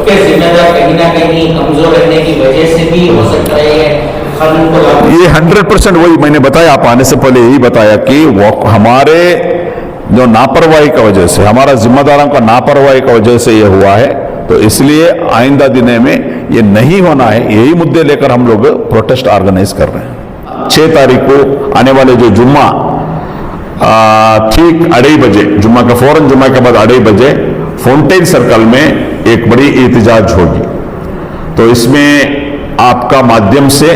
के जिम्मेदार कहीं ना कहीं कमजोर रहने की वजह से भी हो सकता है ये 100% वही मैंने बताया, आप आने से पहले यही बताया कि हमारे जो नापरवाही की वजह से, हमारा जिम्मेदारों का नापरवाही की वजह से ये हुआ है। तो इसलिए आइंदा दिनों में ये नहीं होना है, यही मुद्दे लेकर हम लोग प्रोटेस्ट ऑर्गेनाइज कर रहे हैं। 6 तारीख को आने वाले जो जुम्मा ठीक 2:30 बजे, जुम्मा का फौरन जुम्मा के बाद 2:30 बजे फाउंटेन सर्कल में एक बड़ी एहतजाज होगी। तो इसमें आपका माध्यम से,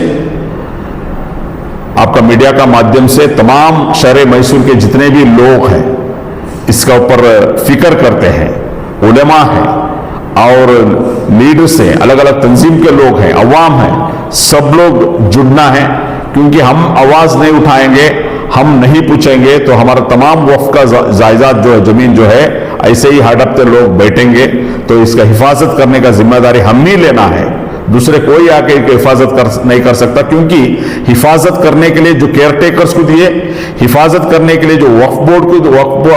आपका मीडिया का माध्यम से तमाम शहर मैसूर के जितने भी लोग हैं इसका ऊपर फिक्र करते हैं, उलेमा हैं और लीडर्स हैं, अलग अलग तंजीम के लोग हैं, अवाम हैं, सब लोग जुड़ना है। क्योंकि हम आवाज नहीं उठाएंगे, हम नहीं पूछेंगे तो हमारा तमाम वक्फ का जायदाद जो है, जमीन जो है, ऐसे ही हड़पते लोग बैठेंगे। तो इसका हिफाजत करने का जिम्मेदारी हम ही लेना है, दूसरे कोई आके हिफाजत नहीं कर सकता। क्योंकि हिफाजत करने के लिए जो केयर टेकर्स को दिए, हिफाजत करने के लिए जो वक्फ बोर्ड को,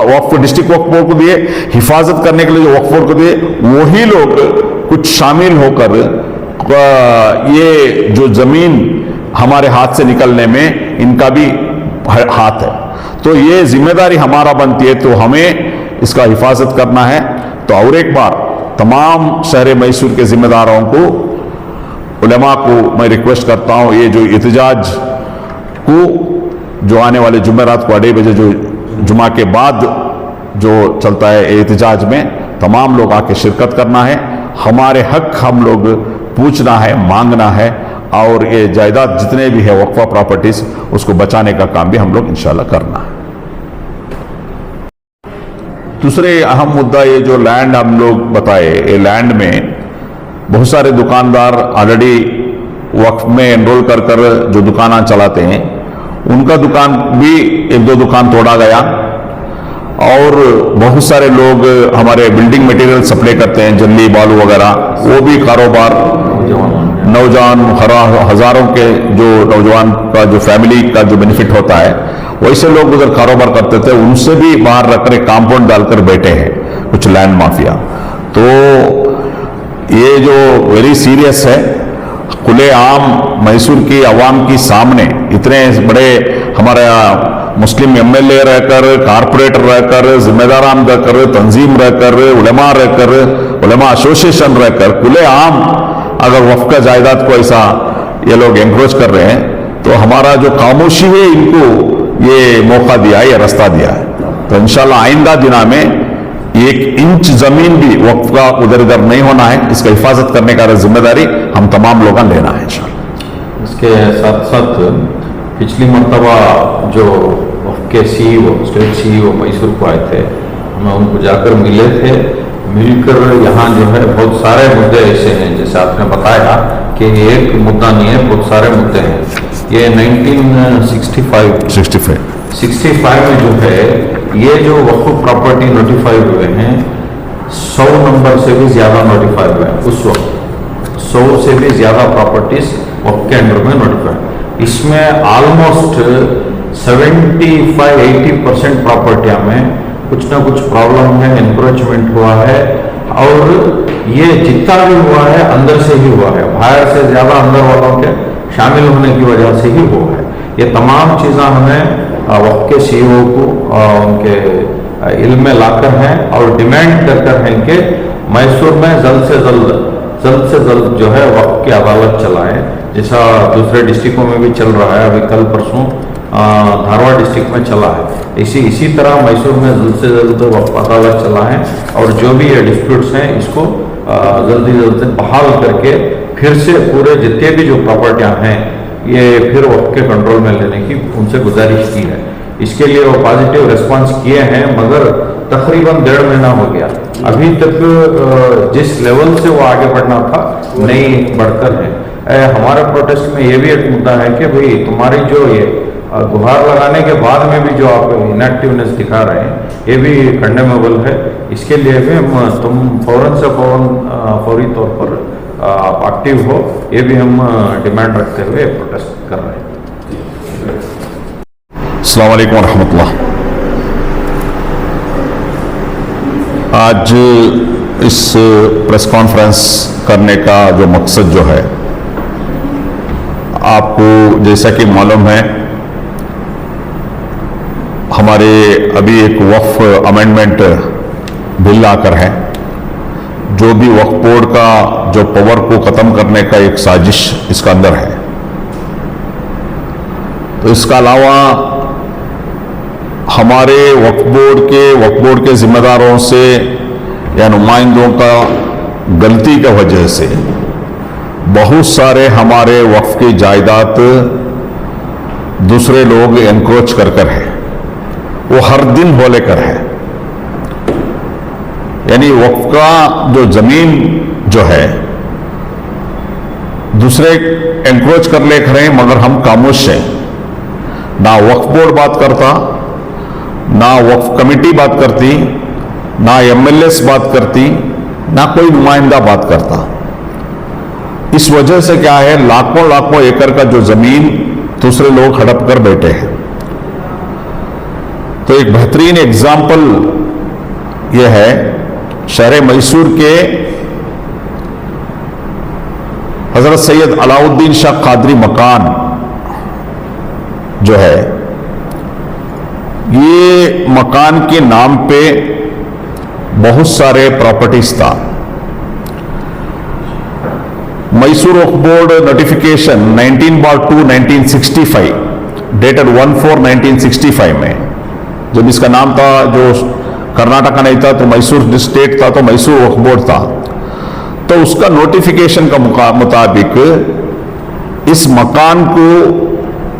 वक्फ डिस्ट्रिक्ट वक्फ बोर्ड को दिए, हिफाजत करने के लिए जो वक्फ बोर्ड को दिए, वही लोग कुछ शामिल होकर ये जो जमीन हमारे हाथ से निकलने में इनका भी हाथ है। तो ये जिम्मेदारी हमारा बनती है, तो हमें इसका हिफाजत करना है। तो और एक बार तमाम शहर मैसूर के जिम्मेदारों को, उलेमा को मैं रिक्वेस्ट करता हूं, ये जो एहतजाज को जो आने वाले जुमेरात को 2:30 बजे जो जुमा के बाद जो चलता है एहतजाज में, तमाम लोग आके शिरकत करना है। हमारे हक हम लोग पूछना है, मांगना है और ये जायदाद जितने भी है वक्फा प्रॉपर्टीज उसको बचाने का काम भी हम लोग इंशाल्लाह करना है। दूसरे अहम मुद्दा ये जो लैंड हम लोग बताए, ये लैंड में बहुत सारे दुकानदार ऑलरेडी वक्फ में एनरोल कर जो दुकान चलाते हैं, उनका दुकान भी 1-2 दुकान तोड़ा गया। और बहुत सारे लोग हमारे बिल्डिंग मटेरियल सप्लाई करते हैं, जल्ली बालू वगैरह, वो भी कारोबार, नौजवान हजारों के जो नौजवान का जो फैमिली का जो बेनिफिट होता है, वैसे लोग उधर कारोबार करते थे, उनसे भी बाहर रखकर एक कांपाउंड डालकर बैठे हैं कुछ लैंड माफिया। तो ये जो वेरी सीरियस है, खुले आम मैसूर की आवाम की सामने इतने बड़े हमारा मुस्लिम एमएलए रहकर, कारपोरेटर रहकर, जिम्मेदारान रहकर, तंजीम रहकर, उलेमा रहकर, उलेमा एसोसिएशन रहकर, खुले आम अगर वक्फ का जायदाद को ऐसा ये लोग एनक्रोच कर रहे हैं, तो हमारा जो खामोशी है इनको ये मौका दिया है, ये रास्ता दिया है। तो इंशाल्लाह आइंदा दिना में 1 इंच जमीन भी वक्फ का उधर इधर नहीं होना है, इसका हिफाजत करने का जिम्मेदारी हम तमाम लोगों ने लेना है इंशाल्लाह। इसके साथ साथ पिछली मरतबा जो वक्फ के CEO, स्टेट CEO मैसूर को आए थे, हमें उनको जाकर मिले थे। मिलकर यहाँ जो है बहुत सारे मुद्दे ऐसे हैं, जैसे आपने बताया कि एक मुद्दा नहीं है, बहुत सारे मुद्दे हैं। ये 1965 में जो है ये जो वक्फ प्रॉपर्टी नोटिफाई हुए हैं, 100 नंबर से भी ज्यादा नोटिफाई हुए हैं। उस वक्त 100 से भी ज्यादा प्रॉपर्टीज वक्फ के अंडर में नोटिफाई। इसमें ऑलमोस्ट 75-80% प्रॉपर्टियां में कुछ ना कुछ प्रॉब्लम है, एनक्रोचमेंट हुआ है, और ये जितना भी हुआ है अंदर से ही हुआ है, बाहर से ज्यादा अंदर वालों के शामिल होने की वजह से ही हुआ है। ये तमाम चीज़ें हमें वक्फ के CEO को उनके इल्म में लाकर हैं और डिमांड कर हैं कि मैसूर में जल्द से जल्द जो है वक्फ की अदालत चलाएं, जैसा दूसरे डिस्ट्रिक्टों में भी चल रहा है। अभी कल परसों धारवाड़ डिस्ट्रिक्ट में चला है। इसी तरह मैसूर में जल्द से जल्द वक्फ अदालत चलाएं और जो भी ये डिस्प्यूट्स हैं इसको जल्द से बहाल करके फिर से पूरे जितने भी जो प्रॉपर्टियां हैं ये फिर वक्फ के कंट्रोल में लेने की उनसे गुजारिश की है। इसके लिए वो पॉजिटिव रिस्पांस किए हैं, मगर तकरीबन 1.5 महीना हो गया, अभी तक जिस लेवल से वो आगे बढ़ना था नहीं बढ़कर है। हमारे प्रोटेस्ट में ये भी एक मुद्दा है कि भाई तुम्हारी जो ये गुहार लगाने के बाद में भी जो आप इनएक्टिवनेस दिखा रहे हैं ये भी कंडेमेबल है। इसके लिए भी तुम फौरन से फौरी तौर पर आप एक्टिव हो, ये भी हम डिमांड रखते हुए प्रोटेस्ट कर रहे हैं। अस्सलाम वालेकुम रहमतुल्लाह। आज इस प्रेस कॉन्फ्रेंस करने का जो मकसद जो है, आपको जैसा कि मालूम है, हमारे अभी एक वक्फ अमेंडमेंट बिल आकर है, जो भी वक्फ बोर्ड का जो पावर को खत्म करने का एक साजिश इसका अंदर है। तो इसका अलावा हमारे वक्फ बोर्ड के जिम्मेदारों से या नुमाइंदों का गलती की वजह से बहुत सारे हमारे वक्फ की जायदाद दूसरे लोग एनक्रोच कर है, वो हर दिन हो लेकर है। यानी वक्फ का जो जमीन जो है दूसरे एनक्रोच कर ले रहे हैं, मगर हम खामोश हैं। ना वक्फ बोर्ड बात करता, ना वक्फ कमेटी बात करती, ना एमएलएस बात करती, ना कोई नुमाइंदा बात करता। इस वजह से क्या है, लाखों लाखों एकड़ का जो जमीन दूसरे लोग हड़प कर बैठे हैं। तो एक बेहतरीन एग्जाम्पल यह है, शहर मैसूर के हजरत सैयद अलाउद्दीन शाह कादरी मकान जो है, ये मकान के नाम पे बहुत सारे प्रॉपर्टीज था। मैसूर वक्फ बोर्ड नोटिफिकेशन 19/2/1965 डेटेड 1/4/1965 में, जब इसका नाम था, जो कर्नाटका नहीं था तो मैसूर स्टेट था, तो मैसूर वक्फ बोर्ड था, तो उसका नोटिफिकेशन का मुताबिक इस मकान को,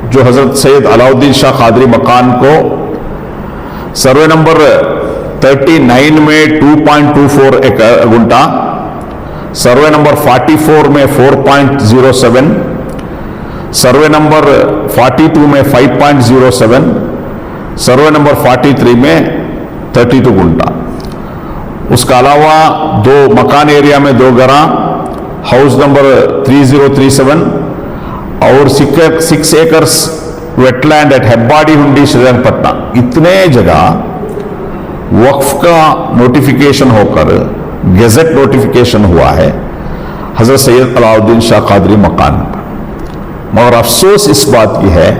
जो हजरत सैयद अलाउद्दीन शाह कादरी मकान को सर्वे नंबर 39 में 2.24 एकड़ गुंटा, सर्वे नंबर 44 में 4.07, सर्वे नंबर 42 में 5.07, सर्वे नंबर 43 में 32 गुंटा। उसका अलावा दो मकान एरिया में 2 गरा, हाउस नंबर 3037 और 6 एकर्स वेटलैंड एट हेब्बाडी हुंडी श्रीरंगपटना। इतने जगह वक्फ का नोटिफिकेशन होकर गेजेट नोटिफिकेशन हुआ है हजरत सैयद अलाउद्दीन शाह कादरी मकान पर। मगर अफसोस इस बात की है,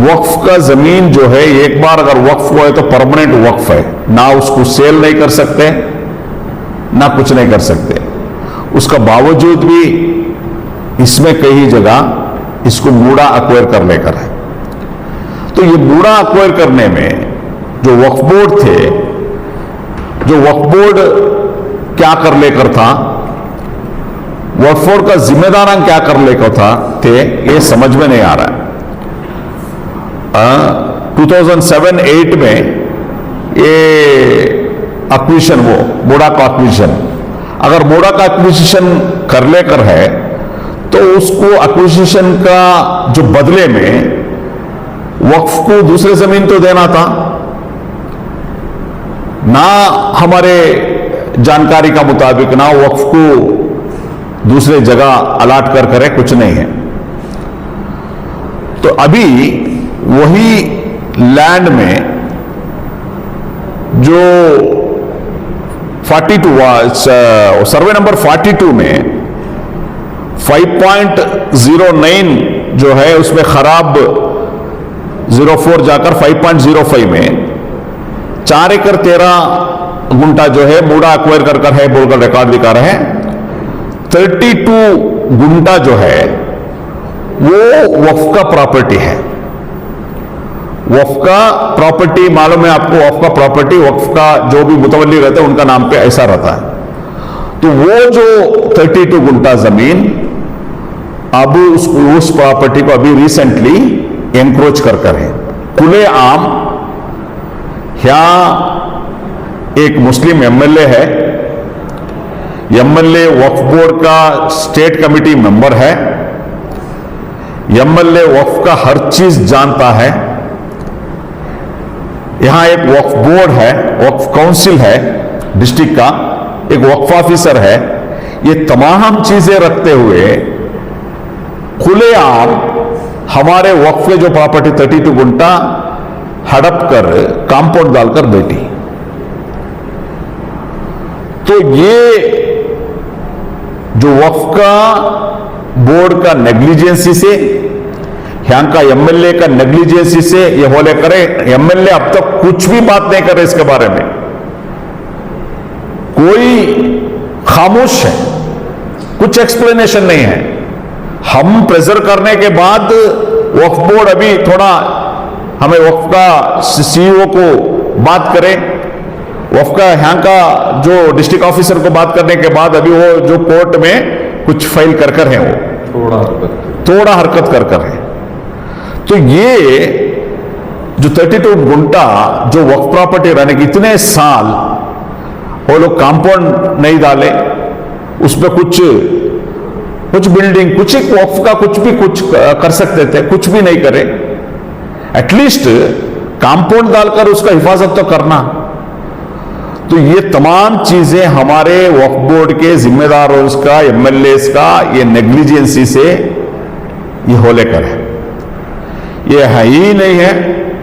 वक्फ का जमीन जो है, एक बार अगर वक्फ हुआ है तो परमानेंट वक्फ है, ना उसको सेल नहीं कर सकते, ना कुछ नहीं कर सकते। उसका बावजूद भी इसमें कई जगह इसको मूड़ा अक्वायर कर लेकर है। तो ये मूड़ा अक्वायर करने में जो वक्फ बोर्ड थे, जो वक्फ बोर्ड क्या कर लेकर था, वक्फ बोर्ड का जिम्मेदार क्या कर लेकर थे, ये समझ में नहीं आ रहा है। 2007-8 में ये एक्विजिशन, वो मोड़ा का एक्विजिशन, अगर मोड़ा का एक्विजिशन कर लेकर है तो उसको एक्विजिशन का जो बदले में वक्फ को दूसरे जमीन तो देना था ना, हमारे जानकारी का मुताबिक ना वक्फ को दूसरे जगह अलाट कर करे, कुछ नहीं है। तो अभी वही लैंड में जो 42 सर्वे नंबर 42 में 5.09 जो है, उसमें खराब 04 जाकर 5.05 में 4 एकड़ 13 गुंटा जो है मूड़ा अक्वायर कर है बोलकर रिकॉर्ड दिखा रहे हैं। 32 गुंटा जो है वो वक्फ का प्रॉपर्टी है। वक्फ का प्रॉपर्टी मालूम है आपको, वक्फ का प्रॉपर्टी, वक्फ का जो भी मुतवल्ली रहते हैं उनका नाम पे ऐसा रहता है। तो वो जो 32 गुंटा जमीन अब उस प्रॉपर्टी को अभी रिसेंटली एनक्रोच कर है। खुले आम यहां एक मुस्लिम एमएलए है, एमएलए वक्फ बोर्ड का स्टेट कमेटी मेंबर है, एमएलए वक्फ का हर चीज जानता है। यहां एक वक्फ बोर्ड है, वक्फ काउंसिल है डिस्ट्रिक्ट का, एक वक्फ ऑफिसर है। ये तमाम चीजें रखते हुए खुलेआम हमारे वक्फ के जो प्रॉपर्टी 32 गुंटा हड़प कर कंपाउंड डालकर बैठी। तो ये जो वक्फ का बोर्ड का नेग्लिजेंसी से, यहाँ का एमएलए का नेग्लिजेंसी से ये होले करे। एमएलए अब तक कुछ भी बात नहीं कर रहे इसके बारे में, कोई खामोश है, कुछ एक्सप्लेनेशन नहीं है। हम प्रेशर करने के बाद वक्फ बोर्ड अभी थोड़ा हमें वक्फ का सीईओ को बात करें, वक्फ का यहाँ का जो डिस्ट्रिक्ट ऑफिसर को बात करने के बाद अभी वो जो कोर्ट में कुछ फाइल कर है, वो थोड़ा हरकत कर है। तो ये जो 32 गुंटा जो वक्फ प्रॉपर्टी रहने की इतने साल वो लोग कंपाउंड नहीं डाले, उसमें कुछ बिल्डिंग, कुछ एक वक्फ का कुछ भी कुछ कर सकते थे, कुछ भी नहीं करे। एटलीस्ट कंपाउंड डालकर उसका हिफाजत तो करना। तो ये तमाम चीजें हमारे वक्फ बोर्ड के जिम्मेदारों का, एमएलए का ये नेग्लिजेंसी से ये हो लेकर है। ये है ही नहीं है,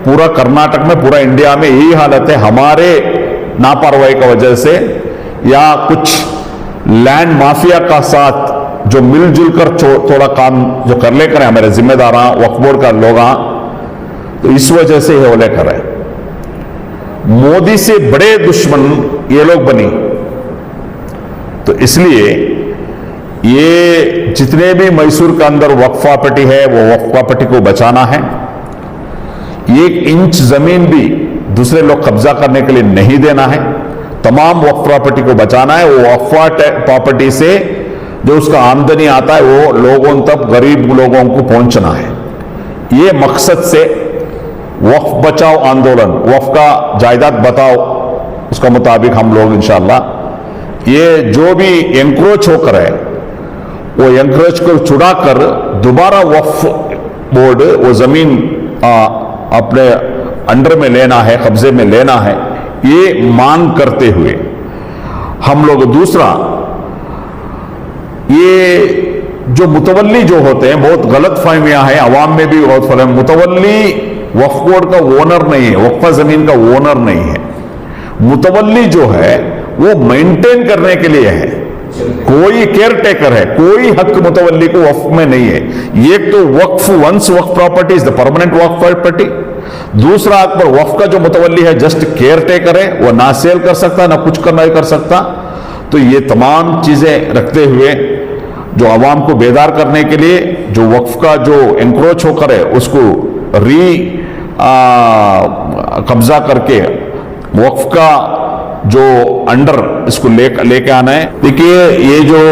पूरा कर्नाटक में, पूरा इंडिया में यही हालत है। हमारे लापरवाही की वजह से या कुछ लैंड माफिया का साथ जो मिलजुल कर थोड़ा काम जो कर लेकर हमारे जिम्मेदार वक्फ बोर्ड का लोग, तो इस वजह से ये हो लेकर है। मोदी से बड़े दुश्मन ये लोग बनी। तो इसलिए ये जितने भी मैसूर के अंदर वक्फ प्रॉपर्टी है वो वक्फ प्रॉपर्टी को बचाना है। 1 इंच जमीन भी दूसरे लोग कब्जा करने के लिए नहीं देना है। तमाम वक्फ प्रॉपर्टी को बचाना है। वो वक्फ प्रॉपर्टी से जो उसका आमदनी आता है वो लोगों तक, गरीब लोगों को पहुंचना है। ये मकसद से वक्फ बचाओ आंदोलन, वक्फ का जायदाद बताओ, उसका मुताबिक हम लोग इंशाअल्लाह ये जो भी एंक्रोच होकर है वो एंक्रोच को छुड़ाकर दोबारा वक्फ बोर्ड वो जमीन अपने अंडर में लेना है, कब्जे में लेना है, ये मांग करते हुए हम लोग दूसरा ये जो मुतवल्ली जो होते हैं, बहुत गलत फहमियां हैं अवाम में भी बहुत फहम। मुतवल्ली वक्फ बोर्ड का ओनर नहीं है, वक्फ जमीन का ओनर नहीं है। मुतवल्ली जो है वो मेंटेन करने के लिए है, कोई केयर टेकर है, कोई हक मुतवल्ली को वक्फ में नहीं है। एक तो waqf once waqf property is the permanent waqf property, दूसरा अकबर वक्फ का जो मुतवल्ली है जस्ट केयर टेकर है, वो ना सेल कर सकता ना कुछ करना ही कर सकता। तो ये तमाम चीजें रखते हुए जो आवाम को बेदार करने के लिए जो वक्फ का जो एंक्रोच होकर है उसको कब्जा करके वक्फ का जो अंडर इसको लेके आना है। देखिए ये जो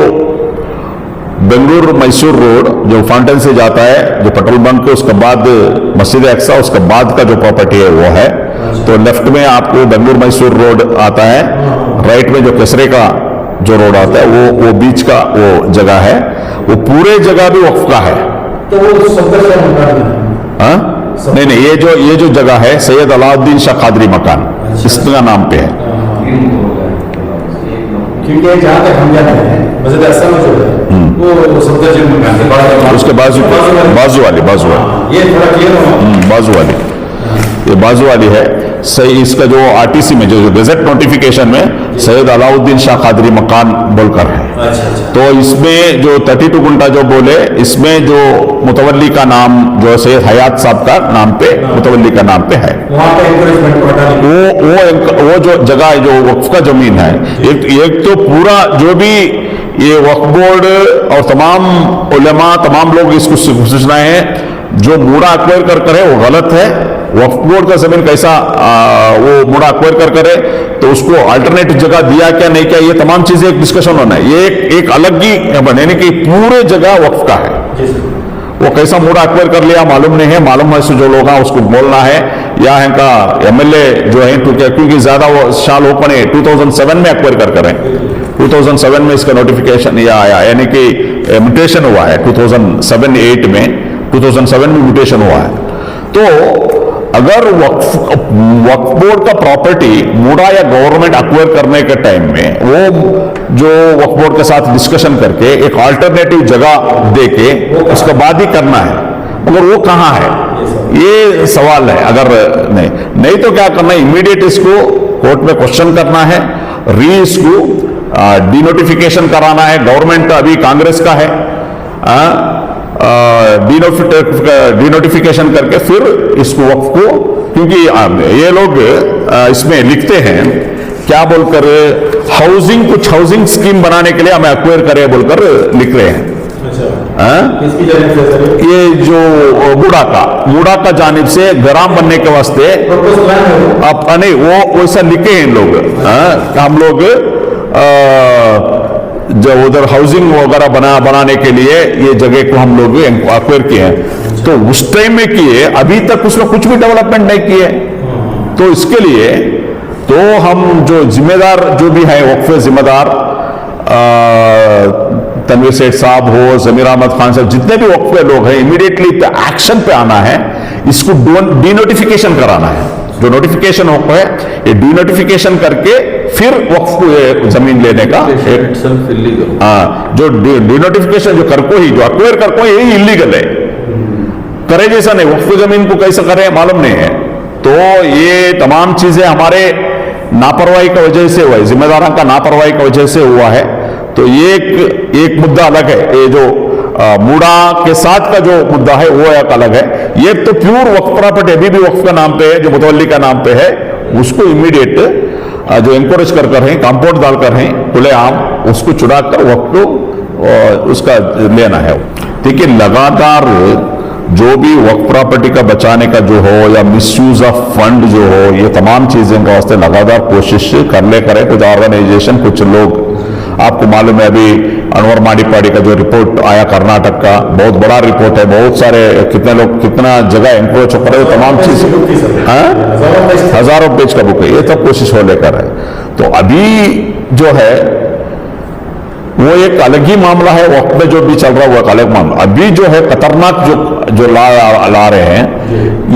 बेंगलुरु मैसूर रोड जो फाउंटेन से जाता है, जो पेट्रोल बंक के उसके बाद मस्जिद अक्सा, उसके बाद का जो प्रॉपर्टी है वो है। तो लेफ्ट में आपको बेंगलुरु मैसूर रोड आता है, राइट में जो केसरे का जो रोड आता है वो बीच का वो जगह है, वो पूरे जगह भी वक्फ का है। तो वो हाँ? नहीं, ये जो जगह है सैयद अलाउद्दीन शाह कादरी मकान, इसका नाम पे है। क्योंकि जहाँ तक हम जाते हैं मस्जिद अक्सा में जो है वो सफदरजंग मकान है, उसके बाजू वाली ये थोड़ा क्लियर हो, बाजू वाली, ये बाजू वाली है सही। इसका जो आरटीसी में जो गजट नोटिफिकेशन में सैयद अलाउद्दीन शाह कादरी मकान बोलकर है। तो इसमें जो 32 गुंटा जो बोले, इसमें जो मुतवल्ली का नाम जो सैयद हयात साहब का नाम पे, मुतवल्ली का नाम पे है। वो जो जगह है जो वक्फ का जमीन है, एक तो पूरा जो भी ये वक्फ बोर्ड और तमाम उलमा, तमाम लोग इसको सूचना है, जो मूड़ा अक्वायर कर है वो गलत है। वक्फ बोर्ड का जमीन कैसा वो मूड़ा अक्वायर कर करे, तो उसको अल्टरनेटिव जगह दिया क्या नहीं किया, ये तमाम चीजें एक डिस्कशन होना है। ये एक अलग ही यानी कि पूरे जगह वक्फ का है, वो कैसा मूड़ा अक्वायर कर लिया मालूम नहीं है। मालूम है जो लोग हैं उसको बोलना है, या इनका एमएलए जो है क्योंकि ज्यादा वो साल ओपन है 2007 में अक्वायर कर रहे हैं। 2007 में इसका नोटिफिकेशन या आया, यानी कि म्यूटेशन हुआ है 2007-8 में, 2007 में म्यूटेशन हुआ है। तो अगर वक्फ बोर्ड का प्रॉपर्टी मूड़ा या गवर्नमेंट अक्वायर करने के टाइम में वो जो वक्फ बोर्ड के साथ डिस्कशन करके एक अल्टरनेटिव जगह देके उसके बाद ही करना है, मगर वो कहाँ है ये सवाल है। अगर नहीं तो क्या करना है, इमीडिएट इसको कोर्ट में क्वेश्चन करना है, इसको डिनोटिफिकेशन कराना है। गवर्नमेंट अभी कांग्रेस का है, डिनोटिफिकेशन करके फिर इसको वक्फ को, क्योंकि ये लोग इसमें लिखते हैं क्या बोलकर, कुछ हाउसिंग स्कीम बनाने के लिए हमें एक्वायर करें बोलकर लिख रहे हैं। अच्छा, किसकी जानिब से सर? ये जो बूढ़ा का जानिब से ग्राम बनने के वास्ते प्रपोज प्लान है वो? आप नहीं, वो वैसा लिखे हैं लोग। हम लोग जो उधर हाउसिंग वगैरह बनाने के लिए ये जगह को हम लोग एक्वायर किए हैं, तो उस टाइम में किए, अभी तक उसमें कुछ भी डेवलपमेंट नहीं किए। तो इसके लिए तो हम जो जिम्मेदार जो भी है वक्फ जिम्मेदार, तनवीर सेठ साहब हो, जमीर अहमद खान साहब, जितने भी वक्फ के लोग हैं, इमीडिएटली एक्शन पे आना है, इसको डिनोटिफिकेशन कराना है। जो नोटिफिकेशन वक्फ है ये डिनोटिफिकेशन करके फिर वक्फ को ये जमीन लेने का जो डिनोटिफिकेशन जो करको ही, जो अक्वायर करको यही इलीगल है, करे जैसा नहीं। वक्फ जमीन को कैसे करें मालूम नहीं है। तो ये तमाम चीजें हमारे लापरवाही की वजह से हुआ है, जिम्मेदारों का लापरवाही की वजह से हुआ है। तो ये एक मुद्दा अलग है, ये जो बूढ़ा के साथ का जो मुद्दा है वो एक अलग है। ये तो प्योर वक्फ प्रॉपर्टी अभी भी वक्फ का नाम पे है, जो मुतवल्ली का नाम पे है, उसको इमीडिएट जो इंकरेज कर हैं, कंपाउंड डालकर हैं खुलेआम, उसको चुरा कर वक्फ को उसका लेना है। देखिए लगातार जो भी वक्फ प्रॉपर्टी का बचाने का जो हो या मिसयूज ऑफ फंड जो हो, ये तमाम चीजें का वास्ते लगातार कोशिश करे कुछ ऑर्गेनाइजेशन, कुछ लोग। आपको मालूम है अभी अनवर माडीपाड़ी का जो रिपोर्ट आया कर्नाटक का, बहुत बड़ा रिपोर्ट है, बहुत सारे कितने लोग कितना जगह इंक्रोच कर रहे, तमाम चीज, हजारों पेज का बुक है, ये सब कोशिश हो लेकर है। तो अभी जो है वो एक अलग ही मामला है, वक्त में जो भी चल रहा है वो एक अलग मामला। अभी जो है खतरनाक जो ला रहे हैं,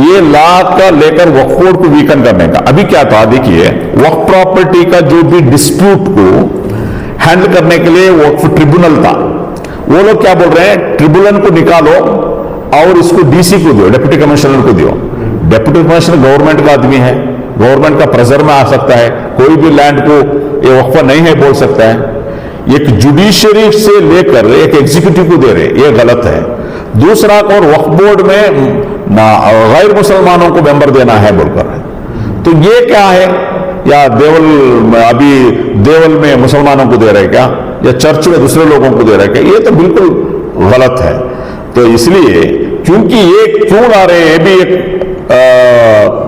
ये ला का लेकर वक्फ बोर्ड को वीकन करने का। अभी क्या था देखिए, वक्फ प्रॉपर्टी का जो भी डिस्प्यूट को हैंडल करने के लिए वक्फ ट्रिब्यूनल था। वो लोग क्या बोल रहे हैं, ट्रिब्यूनल को निकालो और इसको डीसी को दो, डिप्टी कमिश्नर को दो। डिप्टी कमिश्नर गवर्नमेंट का आदमी है, गवर्नमेंट का प्रेशर में आ सकता है, कोई भी लैंड को ये वक्फ नहीं है बोल सकता है। एक जुडिशरी से लेकर एक एग्जीक्यूटिव को दे रहे, ये गलत है। दूसरा और वक्फ बोर्ड में गैर मुसलमानों को मेंबर देना है बोलकर, तो ये क्या है, या अभी देवल में मुसलमानों को दे रहे क्या, या चर्च में दूसरे लोगों को दे रहे क्या, ये तो बिल्कुल गलत है। तो इसलिए क्योंकि ये क्यों ला रहे हैं, ये भी एक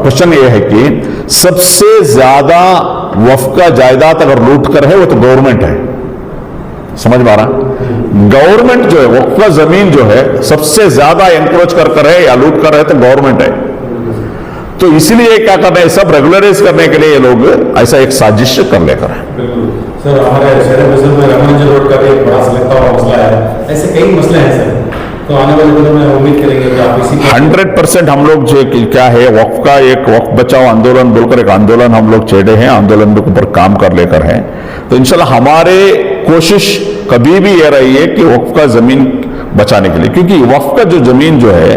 क्वेश्चन ये है कि सबसे ज्यादा वक्फ का जायदाद अगर लूट कर है वो तो गवर्नमेंट है, समझ में आ रहा। गवर्नमेंट जो है वक्फ का जमीन जो है सबसे ज्यादा एनक्रोच कर है या लूट कर है तो गवर्नमेंट है। तो इसलिए क्या करना है, सब रेगुलराइज करने के लिए ये लोग ऐसा एक साजिश कर लेकर है। बिल्कुल सर, हमारे शहर में रामांजन रोड का भी एक बड़ा सलगता हुआ मसला है, ऐसे कई मसले हैं सर। तो आने वाले दिनों में उम्मीद करेंगे कि आप इसी 100% हम लोग जो क्या है, वक्फ का एक वक्फ बचाओ आंदोलन बोलकर एक आंदोलन हम लोग छेड़े हैं, आंदोलन के ऊपर काम कर लेकर है। तो इंशाल्लाह हमारे कोशिश कभी भी ये रही है कि वक्फ का जमीन बचाने के लिए, क्योंकि वक्फ का जो जमीन जो है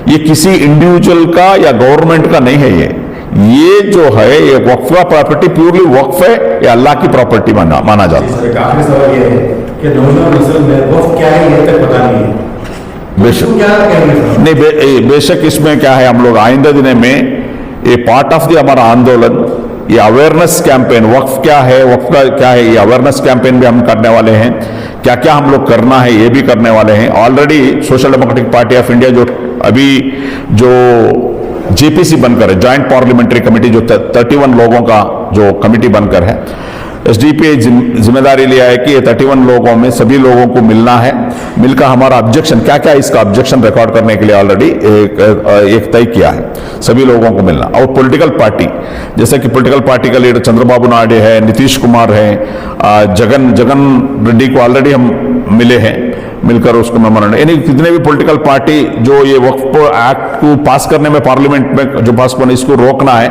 ये किसी इंडिविजुअल का या गवर्नमेंट का नहीं है, ये जो है ये वक्फ का प्रॉपर्टी प्योरली वक्फ है, ये अल्लाह की प्रॉपर्टी माना जाता है। आखिरी सवाल ये है कि नौजवान नस्ल में वक्फ क्या है ये तक पता नहीं है। बेशक नहीं, बेशक इसमें क्या है, हम लोग आइंदा दिने में ये पार्ट ऑफ द हमारा आंदोलन, ये अवेयरनेस कैंपेन, वक्फ क्या है, वक्फ का क्या है, ये अवेयरनेस कैंपेन भी हम करने वाले हैं। क्या क्या हम लोग करना है ये भी करने वाले हैं। Already social democratic party of India जो अभी जो जेपीसी बनकर है, ज्वाइंट पार्लियामेंट्री कमेटी, जो 31 लोगों का जो कमेटी बनकर है, एसडीपी जिम्मेदारी लिया है कि ये 31 लोगों में सभी लोगों को मिलना है, मिलकर हमारा ऑब्जेक्शन क्या क्या इसका ऑब्जेक्शन रिकॉर्ड करने के लिए ऑलरेडी एक तय किया है, सभी लोगों को मिलना। और पॉलिटिकल पार्टी, जैसे कि पॉलिटिकल पार्टी का लीडर चंद्रबाबू नायडू है, नीतीश कुमार है, जगन रेड्डी को ऑलरेडी हम मिले हैं, मिलकर उसको मेमोरेंडम, यानी कितने भी पॉलिटिकल पार्टी जो ये वक्फ एक्ट को पास करने में पार्लियामेंट में जो पास करना, इसको रोकना है,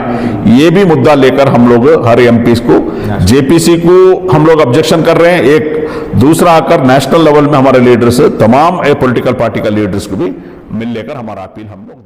ये भी मुद्दा लेकर हम लोग हर एमपी को, जेपीसी को हम लोग ऑब्जेक्शन कर रहे हैं। एक दूसरा आकर नेशनल लेवल में हमारे लीडर्स, तमाम पॉलिटिकल पार्टी का लीडर्स को भी मिल लेकर हमारा अपील हम लोग